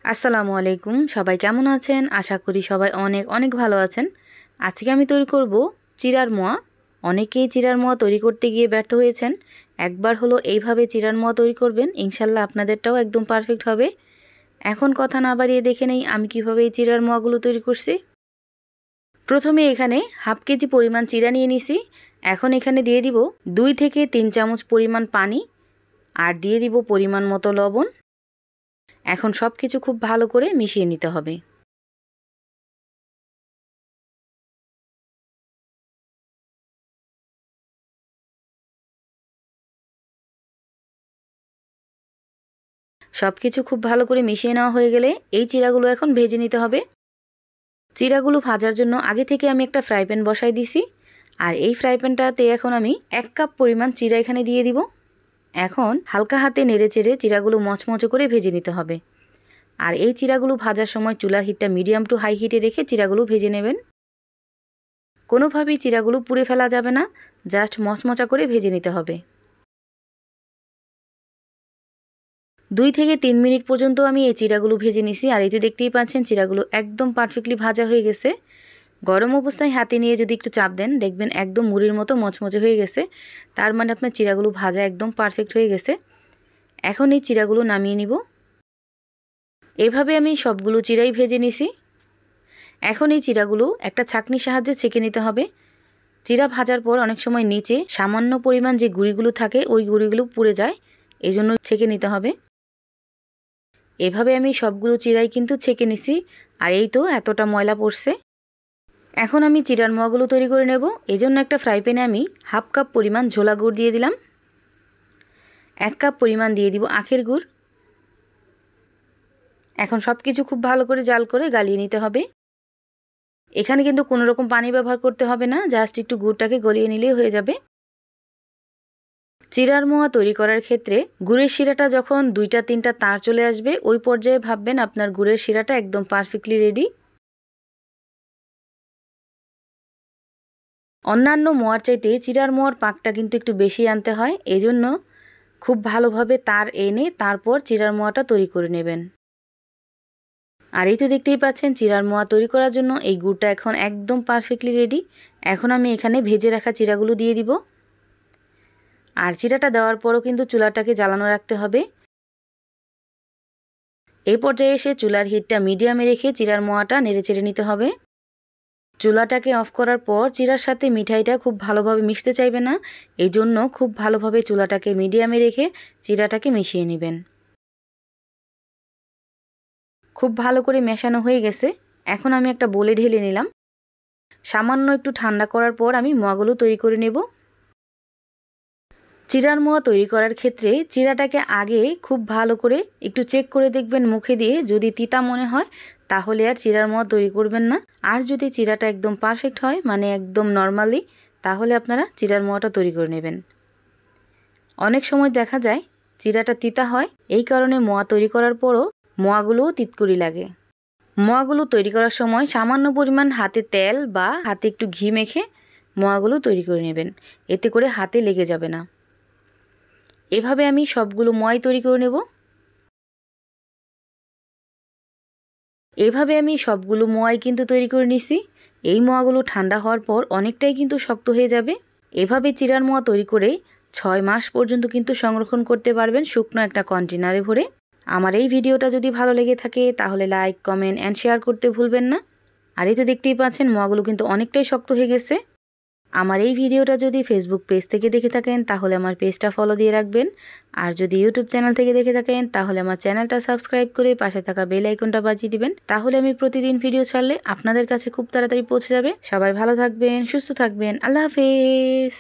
আসসালামু আলাইকুম। সবাই কেমন আছেন? আশা করি সবাই অনেক অনেক ভালো আছেন। আজকে আমি তৈরি করব চিড়ার মোয়া। অনেকেই চিড়ার মোয়া তৈরি করতে গিয়ে ব্যর্থ হয়েছেন। একবার হলো এইভাবে চিড়ার মোয়া তৈরি করবেন, ইনশাল্লাহ আপনাদেরটাও একদম পারফেক্ট হবে। এখন কথা না বাড়িয়ে দেখে নেই আমি কিভাবে এই চিড়ার মোয়াগুলো তৈরি করছি। প্রথমে এখানে হাফ কেজি পরিমাণ চিড়া নিয়ে নিছি। এখন এখানে দিয়ে দিব 2 থেকে 3 চামচ পরিমাণ পানি, আর দিয়ে দিব পরিমাণ মতো লবণ। এখন সব কিছু খুব ভালো করে মিশিয়ে নিতে হবে। সব কিছু খুব ভালো করে মিশিয়ে নেওয়া হয়ে গেলে এই চিড়াগুলো এখন ভেজে নিতে হবে। চিড়াগুলো ভাজার জন্য আগে থেকে আমি একটা ফ্রাই প্যান বসাই দিছি, আর এই ফ্রাই প্যানটাতে এখন আমি 1 কাপ পরিমাণ চিড়া এখানে দিয়ে দিব। এখন হালকা হাতে নেড়ে চেড়ে চিড়াগুলো মচমচে করে ভেজে নিতে হবে। আর এই চিড়াগুলো ভাজার সময় চুলার হিটটা মিডিয়াম টু হাই হিটে রেখে চিড়াগুলো ভেজে নেবেন। কোনোভাবেই চিড়াগুলো পুড়ে ফেলা যাবে না, জাস্ট মচমচা করে ভেজে নিতে হবে। 2 থেকে 3 মিনিট পর্যন্ত আমি এই চিড়াগুলো ভেজে নিছি। আর এই যে দেখতেই পাচ্ছেন চিড়াগুলো একদম পারফেক্টলি ভাজা হয়ে গেছে। গরম অবস্থায় হাতে নিয়ে যদি একটু চাপ দেন দেখবেন একদম মুড়ির মতো মচমচে হয়ে গেছে। তার মানে আপনার চিড়াগুলো ভাজা একদম পারফেক্ট হয়ে গেছে। এখন এই চিড়াগুলো নামিয়ে নিব। এভাবে আমি সবগুলো চিড়াই ভেজে নিছি। এখন এই চিড়াগুলো একটা ছাঁকনির সাহায্যে ছেঁকে নিতে হবে। চিড়া ভাজার পর অনেক সময় নিচে সামান্য পরিমাণ যে গুঁড়িগুলো থাকে ওই গুঁড়িগুলো পুড়ে যায়, এই জন্য ছেঁকে নিতে হবে। এভাবে আমি সবগুলো চিড়াই কিন্তু ছেঁকে নিছি। আর এই তো এতটা ময়লা পড়ছে। এখন আমি চিড়ার মোয়াগুলো তৈরি করে নেব। এই জন্য একটা ফ্রাই প্যানে আমি হাফ কাপ পরিমাণ ঝোলা গুড় দিয়ে দিলাম। 1 কাপ পরিমাণ দিয়ে দিব আখের গুড়। এখন সব কিছু খুব ভালো করে জাল করে গালিয়ে নিতে হবে। এখানে কিন্তু কোনো রকম পানি ব্যবহার করতে হবে না, জাস্ট একটু গুড়টাকে গলিয়ে নিলেই হয়ে যাবে। চিড়ার মোয়া তৈরি করার ক্ষেত্রে গুড়ের শিরাটা যখন 2-3টা তার চলে আসবে ওই পর্যায়ে ভাববেন আপনার গুড়ের শিরাটা একদম পারফেক্টলি রেডি। অন্যান্য মোয়ার চাইতে চিড়ার মোয়ার পাকটা কিন্তু একটু বেশি আনতে হয়, এজন্য খুব ভালোভাবে তার এনে তারপর চিড়ার মোয়াটা তৈরি করে নেবেন। আর এই তো দেখতেই পাচ্ছেন চিড়ার মোয়া তৈরি করার জন্য এই গুড়টা এখন একদম পারফেক্টলি রেডি। এখন আমি এখানে ভেজে রাখা চিড়াগুলো দিয়ে দিব। আর চিড়াটা দেওয়ার পরও কিন্তু চুলাটাকে জ্বালানো রাখতে হবে। এই পর্যায়ে এসে চুলার হিটটা মিডিয়ামে রেখে চিড়ার মোয়াটা নেড়ে চেড়ে নিতে হবে। চুলাটাকে অফ করার পর চিড়ার সাথে মিঠাইটা খুব ভালোভাবে মিশতে চাইবে না, এই জন্য খুব ভালোভাবে চুলাটাকে মিডিয়ামে রেখে চিড়াটাকে মিশিয়ে নেবেন। খুব ভালো করে মেশানো হয়ে গেছে। এখন আমি একটা বোলে ঢেলে নিলাম। সামান্য একটু ঠান্ডা করার পর আমি মোয়াগুলো তৈরি করে নেব। চিড়ার মোয়া তৈরি করার ক্ষেত্রে চিড়াটাকে আগে খুব ভালো করে একটু চেক করে দেখবেন মুখে দিয়ে, যদি তিতা মনে হয় তাহলে আর চিড়ার মোয়া তৈরি করবেন না। আর যদি চিড়াটা একদম পারফেক্ট হয় মানে একদম নর্মালি, তাহলে আপনারা চিড়ার মোয়াটা তৈরি করে নেবেন। অনেক সময় দেখা যায় চিড়াটা তিতা হয়, এই কারণে মোয়া তৈরি করার পরও মোয়াগুলোও তিতকুরি লাগে। মোয়াগুলো তৈরি করার সময় সামান্য পরিমাণ হাতে তেল বা হাতে একটু ঘি মেখে মোয়াগুলো তৈরি করে নেবেন, এতে করে হাতে লেগে যাবে না। এভাবে আমি সবগুলো মোয়াই তৈরি করে নেব। এভাবে আমি সবগুলো মোয়াই কিন্তু তৈরি করে নিছি। এই মোয়াগুলো ঠান্ডা হওয়ার পর অনেকটাই কিন্তু শক্ত হয়ে যাবে। এভাবে চিড়ার মোয়া তৈরি করে 6 মাস পর্যন্ত কিন্তু সংরক্ষণ করতে পারবেন শুকনো একটা কন্টেনারে ভরে। আমার এই ভিডিওটা যদি ভালো লেগে থাকে তাহলে লাইক, কমেন্ট অ্যান্ড শেয়ার করতে ভুলবেন না। আর এই তো দেখতেই পাচ্ছেন মোয়াগুলো কিন্তু অনেকটাই শক্ত হয়ে গেছে। আমার এই ভিডিওটা যদি ফেসবুক পেজ থেকে দেখে থাকেন তাহলে আমার পেজটা ফলো দিয়ে রাখবেন। আর যদি ইউটিউব চ্যানেল থেকে দেখে থাকেন তাহলে আমার চ্যানেলটা সাবস্ক্রাইব করে পাশে থাকা বেল আইকনটা বাজিয়ে দিবেন। তাহলে আমি প্রতিদিন ভিডিও ছাড়লে আপনাদের কাছে খুব তাড়াতাড়ি পৌঁছে যাবে। সবাই ভালো থাকবেন, সুস্থ থাকবেন। আল্লাহ হাফেজ।